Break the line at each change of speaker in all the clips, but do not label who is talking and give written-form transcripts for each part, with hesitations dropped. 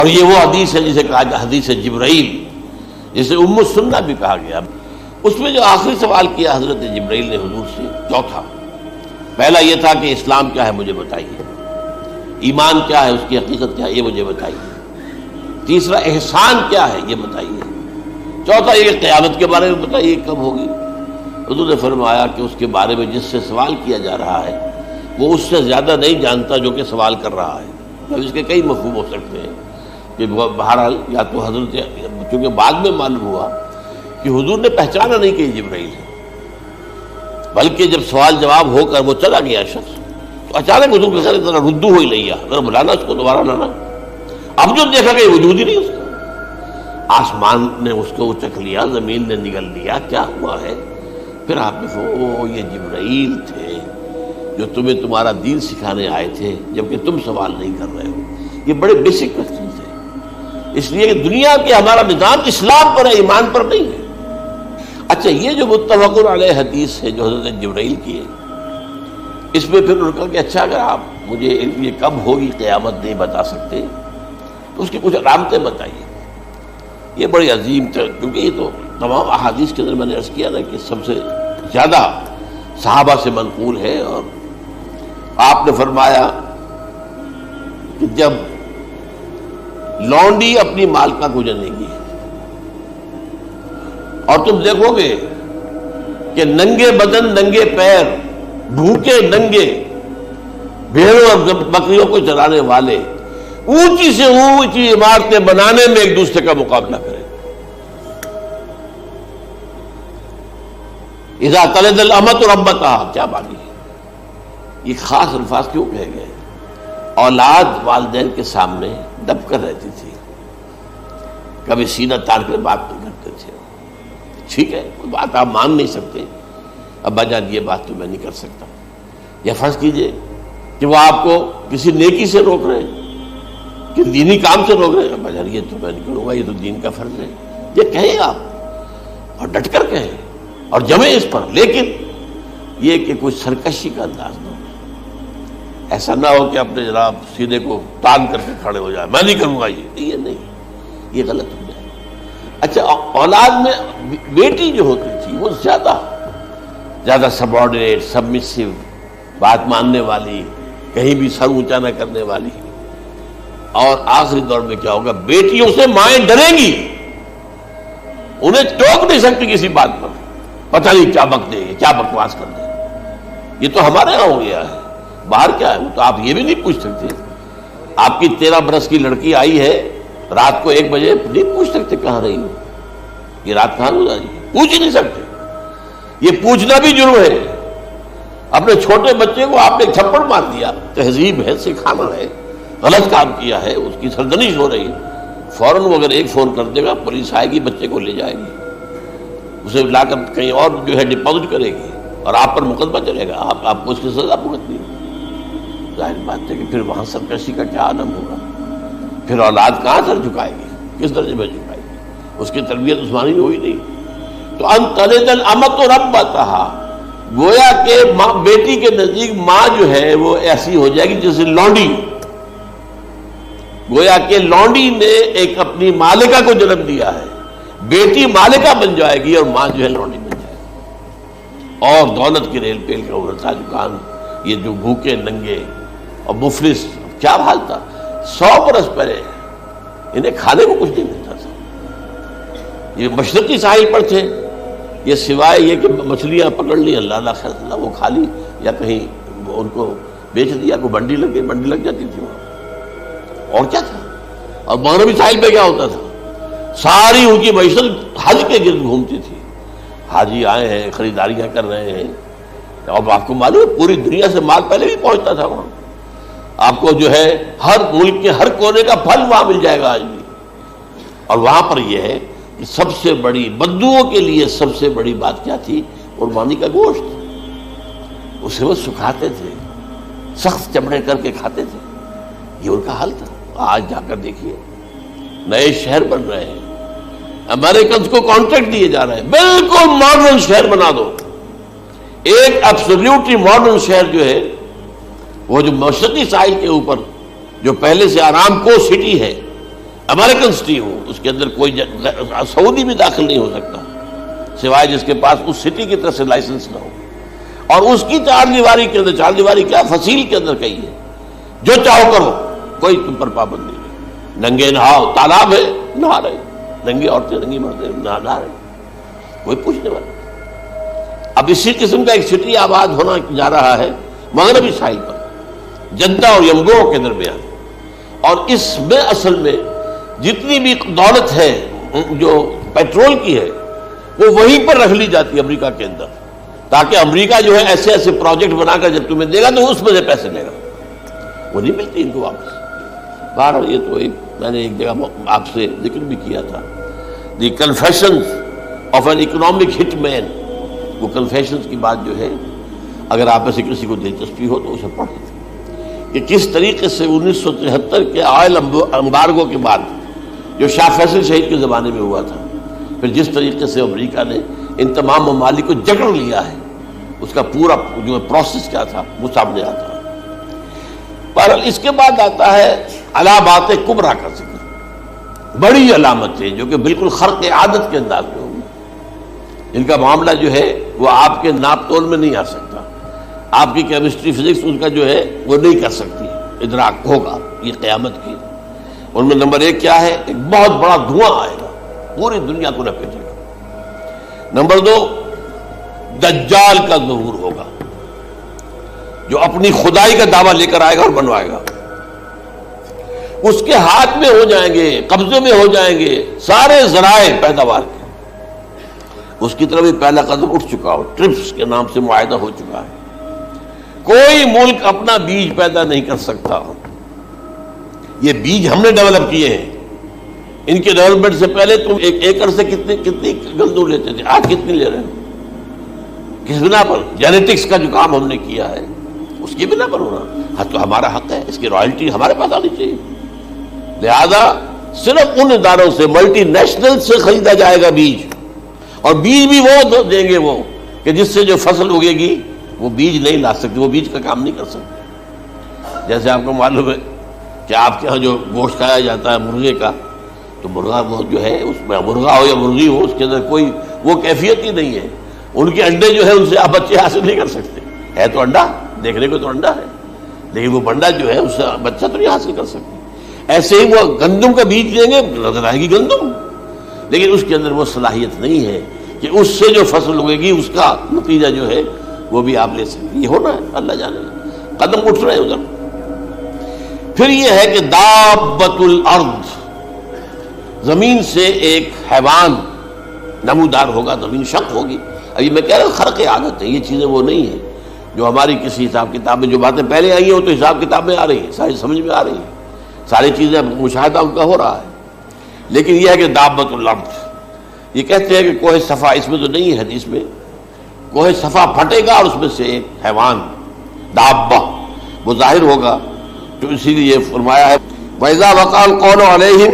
اور یہ وہ حدیث ہے جسے کہا جاتا حدیث جبرائیل، جسے ام السنہ بھی کہا گیا۔ اس میں جو آخری سوال کیا حضرت جبرائیل نے حضور سے، چوتھا، پہلا یہ تھا کہ اسلام کیا ہے مجھے بتائیے، ایمان کیا ہے، اس کی حقیقت کیا ہے یہ مجھے بتائیے، تیسرا احسان کیا ہے یہ بتائیے، چوتھا یہ قیامت کے بارے میں بتائیے کب ہوگی۔ حضور نے فرمایا کہ اس کے بارے میں جس سے سوال کیا جا رہا ہے وہ اس سے زیادہ نہیں جانتا جو کہ سوال کر رہا ہے۔ اب اس کے کئی مفہوم ہو سکتے ہیں کہ بہرحال یا تو حضرت، چونکہ بعد میں معلوم ہوا کہ حضور نے پہچانا نہیں کہ یہ جبرائیل ہے، بلکہ جب سوال جواب ہو کر وہ چلا گیا شخص تو اچانک حضور کے ساتھ ذرا ردو ہو ہی نہیں ہے، ذرا بلانا اس کو، دوبارہ لانا۔ اب جو دیکھا کہ وجود ہی نہیں اس کا، آسمان نے اس کو چکھ لیا، زمین نے نگل لیا، کیا ہوا ہے؟ پھر آپ نے وہ یہ جبرائیل تھے جو تمہیں تمہارا دین سکھانے آئے تھے جبکہ تم سوال نہیں کر رہے ہو۔ یہ بڑے بیسک کوسچن تھے، اس لیے کہ دنیا کے ہمارا نظام اسلام پر ہے، ایمان پر نہیں ہے۔ اچھا، یہ جو متفق علیہ حدیث ہے جو حضرت جبرائیل کی ہے، اس میں پھر انہوں نے کہا کہ اچھا اگر آپ مجھے یہ کب ہوگی قیامت نہیں بتا سکتے تو اس کی کچھ علامتیں بتائیے۔ یہ بڑی عظیم تھا، کیونکہ یہ تو تمام احادیث کے اندر میں نے عرض کیا نا کہ سب سے زیادہ صحابہ سے منقول ہے۔ اور آپ نے فرمایا کہ جب لونڈی اپنی مالکہ کو جنے گی اور تم دیکھو گے کہ ننگے بدن، ننگے پیر، بھوکے ننگے بھیڑوں اور بکریوں کو چرانے والے اونچی سے اونچی عمارتیں بنانے میں ایک دوسرے کا مقابلہ کریں۔ اذا تلد الامۃ ربتها، کیا بات ہے؟ یہ خاص الفاظ کیوں کہے گئے؟ اولاد والدین کے سامنے دب کر رہتی تھی، کبھی سینہ تان کر بات نہیں کرتے تھے۔ ٹھیک ہے، کوئی بات آپ مان نہیں سکتے، ابا جان یہ بات تو میں نہیں کر سکتا، یا فرض کیجئے کہ وہ آپ کو کسی نیکی سے روک رہے ہیں، کہ دینی کام سے روک رہے ہیں، ابا جان یہ تو میں نہیں کروں گا، یہ تو دین کا فرض ہے، یہ کہیں آپ اور ڈٹ کر کہیں اور جمیں اس پر، لیکن یہ کہ کوئی سرکشی کا انداز نہ ہو، ایسا نہ ہو کہ اپنے جناب سینے کو تان کر کے کھڑے ہو جائے، میں نہیں کروں گا، یہ نہیں، یہ غلط ہو جائے۔ اچھا، اولاد میں بیٹی جو ہوتی تھی وہ زیادہ سبارڈینیٹ، سبمسو، بات ماننے والی، کہیں بھی سر اونچا نہ کرنے والی۔ اور آخری دور میں کیا ہوگا؟ بیٹیوں سے مائیں ڈریں گی، انہیں ٹوک نہیں سکتی کسی بات پر، پتہ نہیں کیا بک دے گی، کیا بکواس کر دے۔ یہ تو ہمارے یہاں ہو گیا ہے، باہر کیا ہے وہ تو آپ یہ بھی نہیں پوچھ سکتے۔ آپ کی 13 برس کی لڑکی آئی ہے رات کو 1 بجے، نہیں پوچھ سکتے کہاں رہی ہو، یہ رات کہاں گزاری، پوچھ ہی نہیں سکتے۔ یہ پوچھنا بھی جرم ہے۔ اپنے چھوٹے بچے کو آپ نے تھپڑ مار دیا، تہذیب ہے، سکھانا ہے، غلط کام کیا ہے، اس کی سرزنش ہو رہی ہے، فوراً وہ اگر ایک فون کر دے گا پولیس آئے گی، بچے کو لے جائے گی، اسے لا کر کہیں اور جو ہے ڈپازٹ کرے گی اور آپ پر مقدمہ چلے گا، آپ کو اس کی سزا بھگتنی ہے۔ ظاہر بات ہے کہ پھر وہاں سرکشی کا کیا عالم ہوگا، پھر اولاد کہاں سر جھکائے گی، کس درجے میں جھکائے گی؟ اس کی تربیت عثمانی ہوئی نہیں۔ تو ان تلد الامۃ ربتہا، گویا کہ ماں، بیٹی کے نزدیک ماں جو ہے وہ ایسی ہو جائے گی جیسے لونڈی، گویا کہ لونڈی نے ایک اپنی مالکہ کو جنم دیا ہے، بیٹی مالکہ بن جائے گی اور ماں جو ہے لونڈی بن جائے گی۔ اور دولت کی ریل پیل کا ابھرتا دکان، یہ جو بھوکے ننگے اور مفلس، کیا حال تھا 100 برس پہلے، انہیں کھانے کو کچھ نہیں ملتا تھا۔ یہ مشرقی ساحل پر تھے، یہ سوائے یہ کہ مچھلیاں پکڑ لی، اللہ خیر اللہ وہ کھا لی، یا کہیں ان کو بیچ دیا، کوئی منڈی لگ جاتی تھی وہاں، اور کیا تھا۔ اور مغربی ساحل پہ کیا ہوتا تھا؟ ساری ان کی معیشت حج کے گرد گھومتی تھی، حاجی آئے ہیں، خریداریاں کر رہے ہیں، اور آپ کو معلوم ہے پوری دنیا سے مال پہلے بھی پہنچتا تھا وہاں، آپ کو جو ہے ہر ملک کے ہر کونے کا پھل وہاں مل جائے گا آج بھی۔ اور وہاں پر یہ ہے کہ سب سے بڑی بدوؤں کے لیے سب سے بڑی بات کیا تھی؟ قربانی کا گوشت، اسے وہ سکھاتے تھے، سخت چمڑے کر کے کھاتے تھے، یہ ان کا حل تھا۔ آج جا کر دیکھیے نئے شہر بن رہے ہیں، امریکنز کو کانٹریکٹ دیے جا رہے ہیں، بالکل ماڈرن شہر بنا دو۔ ایک ایبسلیوٹلی ماڈرن شہر جو ہے وہ جو مشرقی ساحل کے اوپر جو پہلے سے آرام کو سٹی ہے، امریکن سٹی ہو، اس کے اندر کوئی سعودی بھی داخل نہیں ہو سکتا سوائے جس کے پاس اس سٹی کی طرف سے لائسنس نہ ہو، اور اس کی چار دیواری کے اندر، چار دیواری کیا فصیل کے اندر کہی ہے، جو چاہو کرو، کوئی تم پر پابندی نہیں، ننگے نہاؤ، تالاب ہے نہا رہے، ننگی عورتیں ننگی مردیں نہا رہے، کوئی پوچھنے والا۔ اب اسی قسم کا ایک سٹی آباد ہونا جا رہا ہے مغربی ساحل پر، جدہ اور یمگو کے درمیان، اور اس میں اصل میں جتنی بھی دولت ہے جو پیٹرول کی ہے وہ وہیں پر رکھ لی جاتی ہے امریکہ کے اندر، تاکہ امریکہ جو ہے ایسے ایسے پروجیکٹ بنا کر جب تمہیں دے گا تو اس میں سے پیسے لے گا، وہ نہیں ملتی ان کو واپس۔ بہرحال یہ تو میں نے ایک جگہ آپ سے ذکر بھی کیا تھا، دی کنفیشنز آف این اکنامک ہٹ مین، وہ کنفیشنز کی بات جو ہے اگر آپ میں سے کسی کو دلچسپی ہو تو اسے پڑھیں کہ کس طریقے سے 1973 کے آئل امبارگو کے بعد جو شاہ فیصل شہید کے زمانے میں ہوا تھا، پھر جس طریقے سے امریکہ نے ان تمام ممالک کو جکڑ لیا ہے، اس کا پورا جو پروسیس کیا تھا وہ سامنے آتا ہے۔ بہرحال اس کے بعد آتا ہے علامات کبریٰ کا ذکر، بڑی علامتیں جو کہ بالکل خرق عادت کے انداز میں ہوگی، جن کا معاملہ جو ہے وہ آپ کے ناپ تول میں نہیں آ سکتا، آپ کی کیمسٹری فزکس ان کا جو ہے وہ نہیں کر سکتی، ادراک ہوگا یہ قیامت کی۔ ان میں نمبر ایک کیا ہے، ایک بہت بڑا دھواں آئے گا، پوری دنیا کو لپیٹے گا۔ نمبر دو، دجال کا ظہور ہوگا جو اپنی خدائی کا دعویٰ لے کر آئے گا اور بنوائے گا، اس کے ہاتھ میں ہو جائیں گے، قبضے میں ہو جائیں گے سارے ذرائع پیداوار کے، اس کی طرف بھی پہلا قدم اٹھ چکا ہو، ٹرپس کے نام سے معاہدہ ہو چکا ہے، کوئی ملک اپنا بیج پیدا نہیں کر سکتا، یہ بیج ہم نے ڈیولپ کیے ہیں، ان کے ڈیولپمنٹ سے پہلے تم ایک ایکڑ سے کتنی گندم لیتے تھے، آج کتنی لے رہے ہو، کس بنا پر؟ جینیٹکس کا جو کام ہم نے کیا ہے اس کی بنا پر ہونا، ہاں تو ہمارا حق ہے، اس کی رائلٹی ہمارے پاس آنی چاہیے، لہذا صرف ان اداروں سے، ملٹی نیشنل سے خریدا جائے گا بیج، اور بیج بھی وہ دیں گے وہ کہ جس سے جو فصل اگے گی وہ بیج نہیں لا سکتے، وہ بیج کا کام نہیں کر سکتے۔ جیسے آپ کو معلوم ہے کہ آپ کے ہاں جو گوشت کھایا جاتا ہے مرغے کا، تو مرغا وہ جو ہے اس میں مرغا ہو یا مرغی ہو، اس کے اندر کوئی وہ کیفیت ہی نہیں ہے، ان کے انڈے جو ہے ان سے آپ بچے حاصل نہیں کر سکتے، ہے تو انڈا، دیکھنے کو تو انڈا ہے لیکن وہ بنڈا جو ہے اس سے بچہ تو نہیں حاصل کر سکتے۔ ایسے ہی وہ گندم کا بیج دیں گے، نظر آئے گی گندم، لیکن اس کے اندر وہ صلاحیت نہیں ہے کہ اس سے جو فصل اگے گی اس کا نتیجہ جو ہے وہ بھی آپ لے سکتے۔ یہ ہونا ہے، اللہ جانے، قدم اٹھ رہے ہیں ادھر۔ پھر یہ ہے کہ دابۃ الارض، زمین سے ایک حیوان نمودار ہوگا، زمین شق ہوگی۔ ابھی میں کہہ رہا ہوں خرق عادت ہے، یہ چیزیں وہ نہیں ہیں جو ہماری کسی حساب کتاب میں جو باتیں پہلے آئی ہیں وہ تو حساب کتاب میں آ رہی ہیں، ساری سمجھ میں آ رہی ہیں، ساری چیزیں مشاہدہ ان کا ہو رہا ہے۔ لیکن یہ ہے کہ دابۃ الارض، یہ کہتے ہیں کہ کوہ صفا، اس میں تو نہیں ہے حدیث میں، کوہ صفا پھٹے گا اور اس میں سے ایک حیوان دابہ وہ ظاہر ہوگا، تو اسی لیے فرمایا ہے وَإِذَا وَقَعَ الْقَوْلُ عَلَيْهِمْ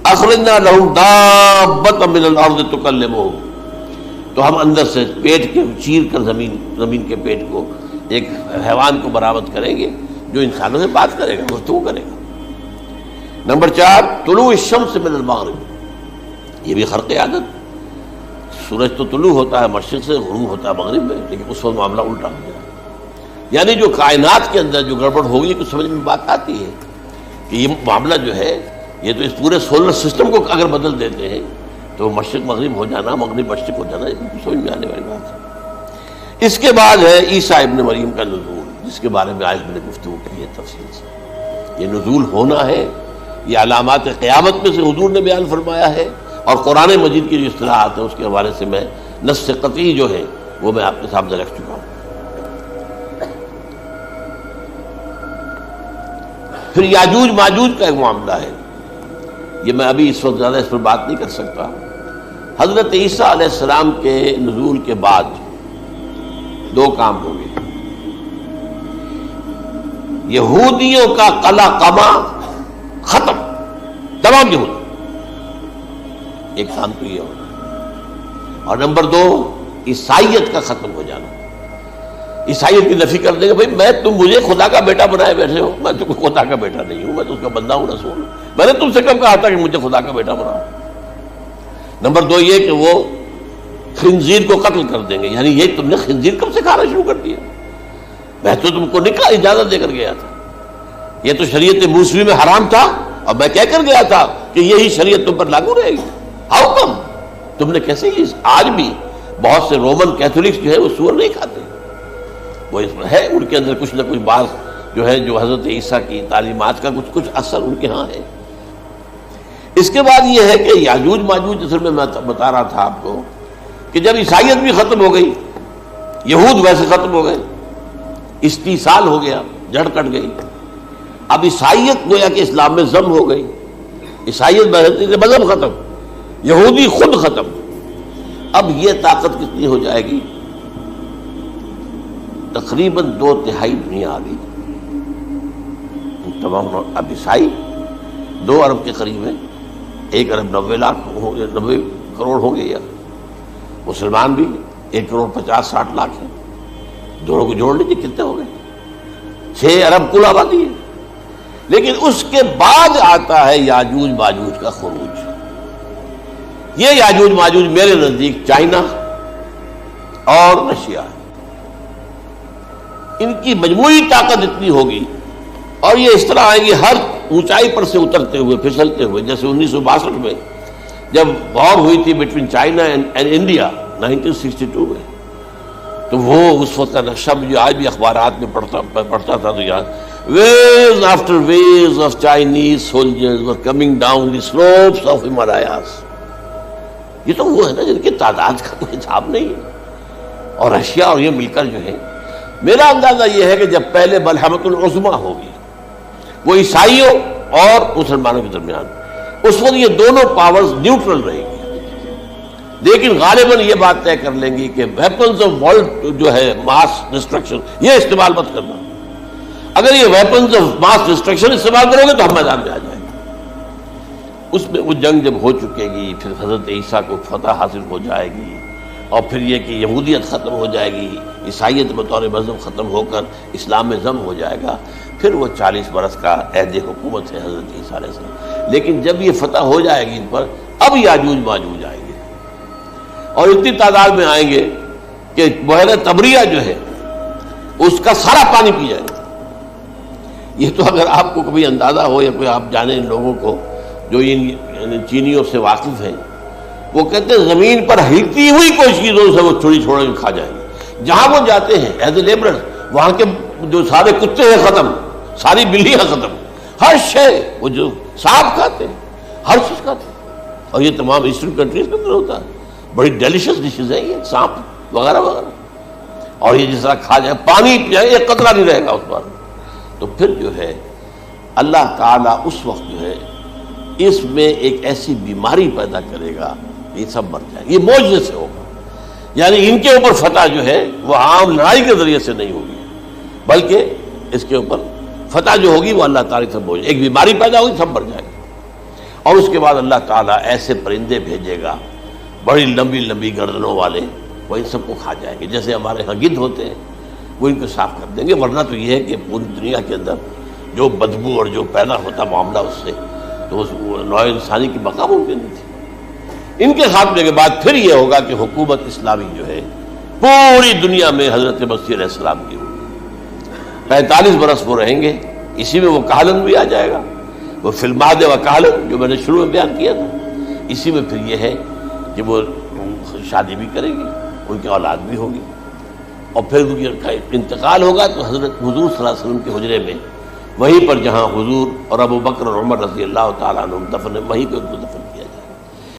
أَخْرَجْنَا لَهُمْ دَابَّةً مِّنَ الْأَرْضِ تُكَلِّمُهُمْ، تو ہم اندر سے پیٹ کے چیر کر زمین کے پیٹ کو ایک حیوان کو برآمد کریں گے جو انسانوں سے بات کرے گا، گفتگو کرے گا۔ نمبر 4، طلوع الشمس من المغرب، یہ بھی خرق عادت، سورج تو طلوع ہوتا ہے مشرق سے، غروب ہوتا ہے مغرب میں، لیکن اس وقت معاملہ الٹا ہو جائے، یعنی جو کائنات کے اندر جو گڑبڑ ہوگی کچھ سمجھ میں بات آتی ہے کہ یہ معاملہ جو ہے یہ تو اس پورے سولر سسٹم کو اگر بدل دیتے ہیں تو مشرق مغرب ہو جانا، مغرب مشرق ہو جانا، یہ سمجھ میں آنے والی بات ہے۔ اس کے بعد ہے عیسیٰ ابن مریم کا نزول، جس کے بارے میں آج میں نے گفتگو کی ہے تفصیل سے۔ یہ نزول ہونا ہے، یہ علامات قیامت میں سے حضور نے بیان فرمایا ہے، اور قرآن مجید کی جو اصطلاحات ہیں اس کے حوالے سے میں نص قطعی جو ہے وہ میں آپ کے سامنے رکھ چکا ہوں۔ پھر یاجوج ماجوج کا ایک معاملہ ہے، یہ میں ابھی اس وقت زیادہ اس پر بات نہیں کر سکتا۔ حضرت عیسیٰ علیہ السلام کے نزول کے بعد 2 کام ہو گئے، یہودیوں کا قلع قمع ختم، تمام یہود، ایک کام تو یہ ہونا، اور نمبر 2 عیسائیت کا ختم ہو جانا۔ عیسائیت کی نفی کر دیں گے بھائی تم مجھے خدا کا بیٹا بنائے بیٹھے ہو، میں تم خدا کا بیٹا نہیں ہوں، میں تو اس کا بندہ ہوں، رسول ہوں، میں نے تم سے کب کہا تھا کہ مجھے خدا کا بیٹا بناؤ۔ نمبر 2 یہ کہ وہ خنزیر کو قتل کر دیں گے، یعنی یہ تم نے خنزیر کب سے کھانا شروع کر دیا؟ میں تو تم کو نکاح اجازت دے کر گیا تھا، یہ تو شریعت موسوی میں حرام تھا اور میں کہہ کر گیا تھا کہ یہی شریعت تم پر لاگو رہے گی، ہاؤ کم؟ تم نے کیسے؟ آج بھی بہت سے رومن کیتھولکس جو ہے وہ سور نہیں کھاتے، وہ اس میں ہے ان کے اندر کچھ نہ کچھ بات جو ہے جو حضرت عیسیٰ کی تعلیمات کا کچھ اثر ان کے ہاں ہے۔ اس کے بعد یہ ہے کہ یاجوج ماجوج، جیسے میں بتا رہا تھا آپ کو کہ جب عیسائیت بھی ختم ہو گئی، یہود ویسے ختم ہو گئے، استیصال ہو گیا، جڑ کٹ گئی، اب عیسائیت گویا کہ اسلام میں ضم ہو گئی، عیسائیت مذہب ختم، یہودی خود ختم، اب یہ طاقت کتنی ہو جائے گی؟ تقریباً 2/3 دنیا آ گئی تمام۔ اب عیسائی 2 ارب کے قریب ہے، 1 ارب 90 کروڑ ہو گئے، یا مسلمان بھی 1 کروڑ 50-60 لاکھ ہیں، دونوں کو جوڑ لیجیے کتنے ہو گئے؟ 6 ارب کل آبادی ہے۔ لیکن اس کے بعد آتا ہے یاجوج ماجوج کا خروج۔ یہ یاجوج ماجوج میرے نزدیک چائنا اور رشیا ہے، ان کی مجموعی طاقت اتنی ہوگی اور یہ اس طرح آئیں گے ہر اونچائی پر سے اترتے ہوئے، پھسلتے ہوئے، جیسے 1962 میں جب وار ہوئی تھی بٹوین چائنا اینڈ انڈیا 1962 میں، تو وہ اس وقت کا نقشہ مجھے آج بھی اخبارات میں پڑھتا تھا تو یاد، waves after waves of Chinese soldiers were coming down the slopes of Himalayas۔ یہ تو وہ ہے نا جن کی تعداد کا کوئی حساب نہیں ہے، اور رشیا اور یہ مل کر جو ہے، میرا اندازہ یہ ہے کہ جب پہلے ملحمۃ العظمیٰ ہوگی وہ عیسائیوں اور مسلمانوں کے درمیان، اس وقت یہ دونوں پاورز نیوٹرل رہے گی، لیکن غالباً یہ بات طے کر لیں گی کہ ویپنز آف ورلڈ جو ہے ماس ڈسٹرکشن، یہ استعمال مت کرنا، اگر یہ ویپنز آف ماس ڈسٹرکشن استعمال کرو گے تو ہم میدان میں آ جائیں گے۔ اس میں وہ جنگ جب ہو چکے گی، پھر حضرت عیسیٰ کو فتح حاصل ہو جائے گی، اور پھر یہ کہ یہودیت ختم ہو جائے گی، عیسائیت بطور مذہب ختم ہو کر اسلام میں ضم ہو جائے گا، پھر وہ 40 برس کا عہد حکومت ہے حضرت عیسیٰ علیہ السلام۔ لیکن جب یہ فتح ہو جائے گی ان پر، اب یاجوج ماجوج آئیں گے، اور اتنی تعداد میں آئیں گے کہ بحیرہ طبریہ جو ہے اس کا سارا پانی پی جائے گا۔ یہ تو اگر آپ کو کبھی اندازہ ہو یا کوئی آپ جانیں ان لوگوں کو جو ان چینیوں سے واقف ہیں، وہ کہتے ہیں زمین پر ہلتی ہوئی کوئی چیزوں سے وہ چھوڑی چھوڑ کے کھا جائیں گے، جہاں وہ جاتے ہیں ایز اے لیبرر، وہاں کے جو سارے کتے ہیں ختم، ساری بلیاں ختم، ہر شے، وہ جو سانپ کھاتے ہیں، ہر چیز کھاتے ہیں، اور یہ تمام ایسٹرن کنٹریز کے اندر ہوتا ہے، بڑی ڈیلیشس ڈشز ہیں یہ سانپ وغیرہ وغیرہ، اور یہ جس طرح کھا جائے، پانی پی جائے، ایک قطرہ نہیں رہے گا اس پر۔ تو پھر جو ہے اللہ تعالیٰ اس وقت جو ہے اس میں ایک ایسی بیماری پیدا کرے گا کہ یہ سب مر جائے، یہ معجزے سے ہوگا، یعنی ان کے اوپر فتح جو ہے وہ عام لڑائی کے ذریعے سے نہیں ہوگی، بلکہ اس کے اوپر فتح جو ہوگی وہ اللہ تعالیٰ سے ہوگی، ایک بیماری پیدا ہوگی، سب مر جائے گا، اور اس کے بعد اللہ تعالیٰ ایسے پرندے بھیجے گا بڑی لمبی لمبی گردنوں والے، وہ ان سب کو کھا جائیں گے، جیسے ہمارے ہاں گدھ ہوتے ہیں، وہ ان کو صاف کر دیں گے، ورنہ تو یہ ہے کہ پوری دنیا کے اندر جو بدبو اور جو پیدا ہوتا معاملہ اس سے، تو اس نوع انسانی کی بقا ممکن نہیں تھی۔ ان کے خاتمے کے بعد پھر یہ ہوگا کہ حکومت اسلامی جو ہے پوری دنیا میں حضرت مسیح علیہ السلام کی ہوگی، 45 برس وہ رہیں گے، اسی میں وہ کہلن بھی آ جائے گا، وہ فلماد و کہلن جو میں نے شروع میں بیان کیا تھا، اسی میں پھر یہ ہے کہ وہ شادی بھی کرے گی، ان کی اولاد بھی ہوگی، اور پھر ان کا انتقال ہوگا تو حضرت حضور صلی اللہ علیہ وسلم کے حجرے میں، وہیں پر جہاں حضور اور ابو بکر اور عمر رضی اللہ تعالیٰ عنہ دفن، وہیں پہ ان کو دفن